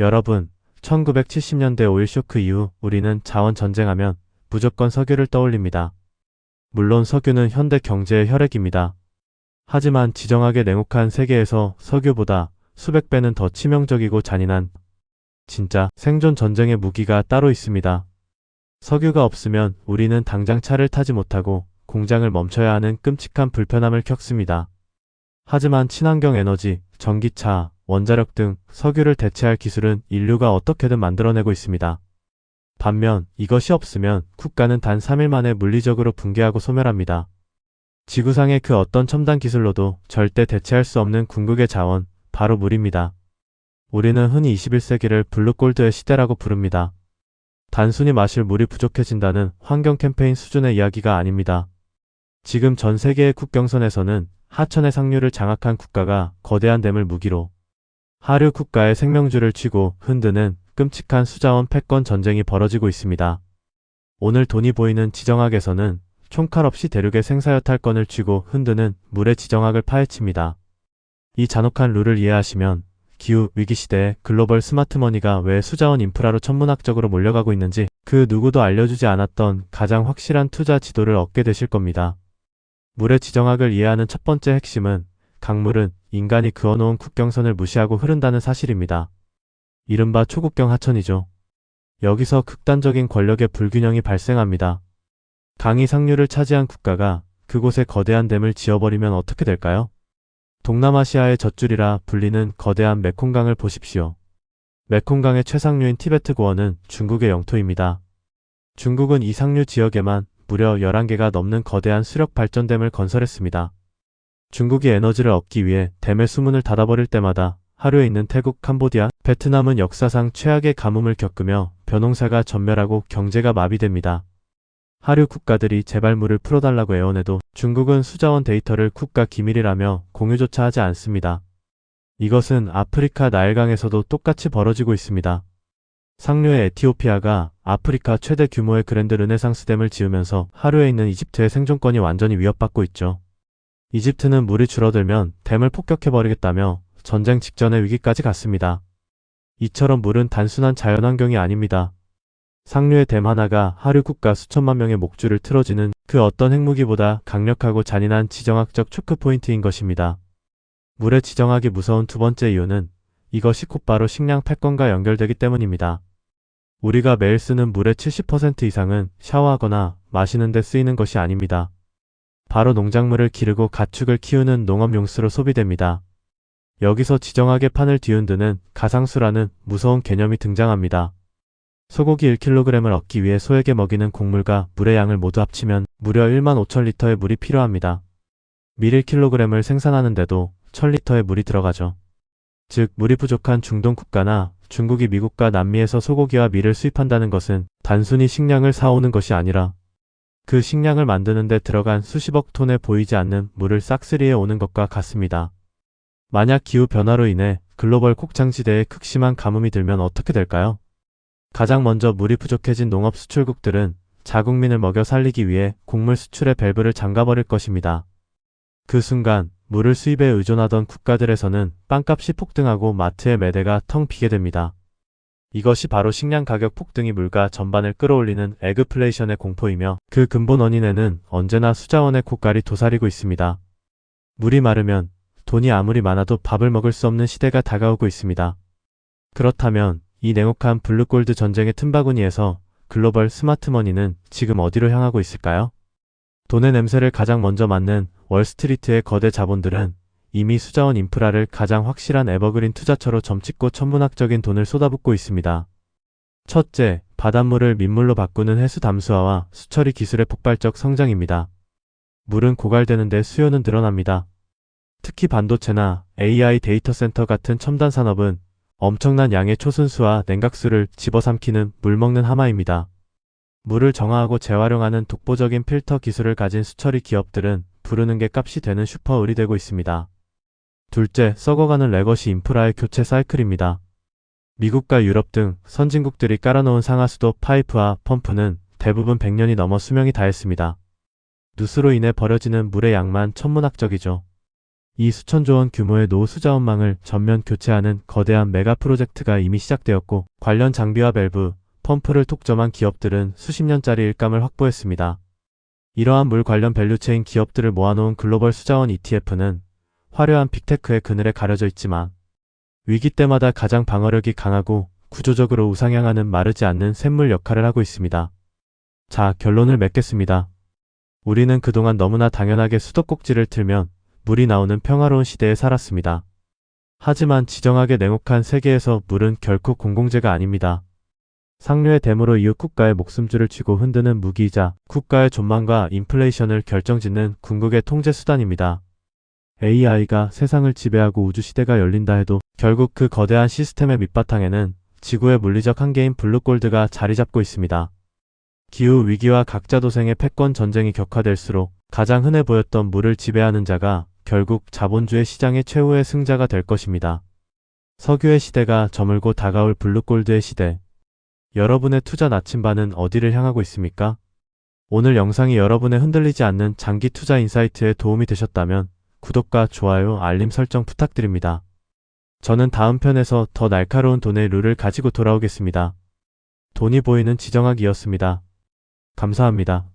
여러분, 1970년대 오일 쇼크 이후 우리는 자원 전쟁하면 무조건 석유를 떠올립니다. 물론 석유는 현대 경제의 혈액입니다. 하지만 지정학의 냉혹한 세계에서 석유보다 수백 배는 더 치명적이고 잔인한 진짜 생존 전쟁의 무기가 따로 있습니다. 석유가 없으면 우리는 당장 차를 타지 못하고 공장을 멈춰야 하는 끔찍한 불편함을 겪습니다. 하지만 친환경 에너지, 전기차, 원자력 등 석유를 대체할 기술은 인류가 어떻게든 만들어내고 있습니다. 반면 이것이 없으면 국가는 단 3일 만에 물리적으로 붕괴하고 소멸합니다. 지구상의 그 어떤 첨단 기술로도 절대 대체할 수 없는 궁극의 자원, 바로 물입니다. 우리는 흔히 21세기를 블루골드의 시대라고 부릅니다. 단순히 마실 물이 부족해진다는 환경 캠페인 수준의 이야기가 아닙니다. 지금 전 세계의 국경선에서는 하천의 상류를 장악한 국가가 거대한 댐을 무기로 하류 국가의 생명줄을 쥐고 흔드는 끔찍한 수자원 패권 전쟁이 벌어지고 있습니다. 오늘 돈이 보이는 지정학에서는 총칼 없이 대륙의 생사여탈권을 쥐고 흔드는 물의 지정학을 파헤칩니다. 이 잔혹한 룰을 이해하시면 기후 위기 시대에 글로벌 스마트머니가 왜 수자원 인프라로 천문학적으로 몰려가고 있는지 그 누구도 알려주지 않았던 가장 확실한 투자 지도를 얻게 되실 겁니다. 물의 지정학을 이해하는 첫 번째 핵심은 강물은 인간이 그어놓은 국경선을 무시하고 흐른다는 사실입니다. 이른바 초국경 하천이죠. 여기서 극단적인 권력의 불균형이 발생합니다. 강이 상류를 차지한 국가가 그곳에 거대한 댐을 지어버리면 어떻게 될까요? 동남아시아의 젖줄이라 불리는 거대한 메콩강을 보십시오. 메콩강의 최상류인 티베트 고원은 중국의 영토입니다. 중국은 이 상류 지역에만 무려 11개가 넘는 거대한 수력 발전댐을 건설했습니다. 중국이 에너지를 얻기 위해 댐의 수문을 닫아버릴 때마다 하류에 있는 태국, 캄보디아, 베트남은 역사상 최악의 가뭄을 겪으며 벼농사가 전멸하고 경제가 마비됩니다. 하류 국가들이 제발 물을 풀어달라고 애원해도 중국은 수자원 데이터를 국가 기밀이라며 공유조차 하지 않습니다. 이것은 아프리카 나일강에서도 똑같이 벌어지고 있습니다. 상류의 에티오피아가 아프리카 최대 규모의 그랜드 르네상스 댐을 지으면서 하류에 있는 이집트의 생존권이 완전히 위협받고 있죠. 이집트는 물이 줄어들면 댐을 폭격해버리겠다며 전쟁 직전의 위기까지 갔습니다. 이처럼 물은 단순한 자연환경이 아닙니다. 상류의 댐 하나가 하류 국가 수천만 명의 목줄을 틀어지는 그 어떤 핵무기보다 강력하고 잔인한 지정학적 초크 포인트인 것입니다. 물의 지정학이 무서운 두 번째 이유는 이것이 곧바로 식량 패권과 연결되기 때문입니다. 우리가 매일 쓰는 물의 70% 이상은 샤워하거나 마시는 데 쓰이는 것이 아닙니다. 바로 농작물을 기르고 가축을 키우는 농업용수로 소비됩니다. 여기서 지정학의 판을 뒤흔드는 가상수라는 무서운 개념이 등장합니다. 소고기 1kg을 얻기 위해 소에게 먹이는 곡물과 물의 양을 모두 합치면 무려 15,000리터의 물이 필요합니다. 밀 1kg을 생산하는데도 1,000리터의 물이 들어가죠. 즉 물이 부족한 중동 국가나 중국이 미국과 남미에서 소고기와 밀을 수입한다는 것은 단순히 식량을 사오는 것이 아니라 그 식량을 만드는 데 들어간 수십억 톤의 보이지 않는 물을 싹쓸이해 오는 것과 같습니다. 만약 기후변화로 인해 글로벌 곡창지대에 극심한 가뭄이 들면 어떻게 될까요? 가장 먼저 물이 부족해진 농업 수출국들은 자국민을 먹여 살리기 위해 곡물 수출의 밸브를 잠가버릴 것입니다. 그 순간 물을 수입에 의존하던 국가들에서는 빵값이 폭등하고 마트의 매대가 텅 비게 됩니다. 이것이 바로 식량 가격 폭등이 물가 전반을 끌어올리는 에그플레이션의 공포이며 그 근본 원인에는 언제나 수자원의 콧갈이 도사리고 있습니다. 물이 마르면 돈이 아무리 많아도 밥을 먹을 수 없는 시대가 다가오고 있습니다. 그렇다면 이 냉혹한 블루골드 전쟁의 틈바구니에서 글로벌 스마트머니는 지금 어디로 향하고 있을까요? 돈의 냄새를 가장 먼저 맡는 월스트리트의 거대 자본들은 이미 수자원 인프라를 가장 확실한 에버그린 투자처로 점찍고 천문학적인 돈을 쏟아붓고 있습니다. 첫째, 바닷물을 민물로 바꾸는 해수 담수화와 수처리 기술의 폭발적 성장입니다. 물은 고갈되는데 수요는 늘어납니다. 특히 반도체나 AI 데이터 센터 같은 첨단 산업은 엄청난 양의 초순수와 냉각수를 집어삼키는 물먹는 하마입니다. 물을 정화하고 재활용하는 독보적인 필터 기술을 가진 수처리 기업들은 부르는 게 값이 되는 슈퍼을이 되고 있습니다. 둘째, 썩어가는 레거시 인프라의 교체 사이클입니다. 미국과 유럽 등 선진국들이 깔아놓은 상하수도 파이프와 펌프는 대부분 100년이 넘어 수명이 다했습니다. 누수로 인해 버려지는 물의 양만 천문학적이죠. 이 수천조 원 규모의 노후 수자원망을 전면 교체하는 거대한 메가 프로젝트가 이미 시작되었고 관련 장비와 밸브, 펌프를 독점한 기업들은 수십 년짜리 일감을 확보했습니다. 이러한 물 관련 밸류체인 기업들을 모아놓은 글로벌 수자원 ETF는 화려한 빅테크의 그늘에 가려져 있지만 위기 때마다 가장 방어력이 강하고 구조적으로 우상향하는 마르지 않는 샘물 역할을 하고 있습니다. 자, 결론을 맺겠습니다. 우리는 그동안 너무나 당연하게 수도꼭지를 틀면 물이 나오는 평화로운 시대에 살았습니다. 하지만 지정하게 냉혹한 세계에서 물은 결코 공공재가 아닙니다. 상류의 댐으로 이웃 국가의 목숨줄을 쥐고 흔드는 무기이자 국가의 존망과 인플레이션을 결정짓는 궁극의 통제 수단입니다. AI가 세상을 지배하고 우주시대가 열린다 해도 결국 그 거대한 시스템의 밑바탕에는 지구의 물리적 한계인 블루골드가 자리 잡고 있습니다. 기후위기와 각자도생의 패권 전쟁이 격화될수록 가장 흔해 보였던 물을 지배하는 자가 결국 자본주의 시장의 최후의 승자가 될 것입니다. 석유의 시대가 저물고 다가올 블루골드의 시대. 여러분의 투자 나침반은 어디를 향하고 있습니까? 오늘 영상이 여러분의 흔들리지 않는 장기 투자 인사이트에 도움이 되셨다면 구독과 좋아요, 알림 설정 부탁드립니다. 저는 다음 편에서 더 날카로운 돈의 룰을 가지고 돌아오겠습니다. 돈이 보이는 지정학이었습니다. 감사합니다.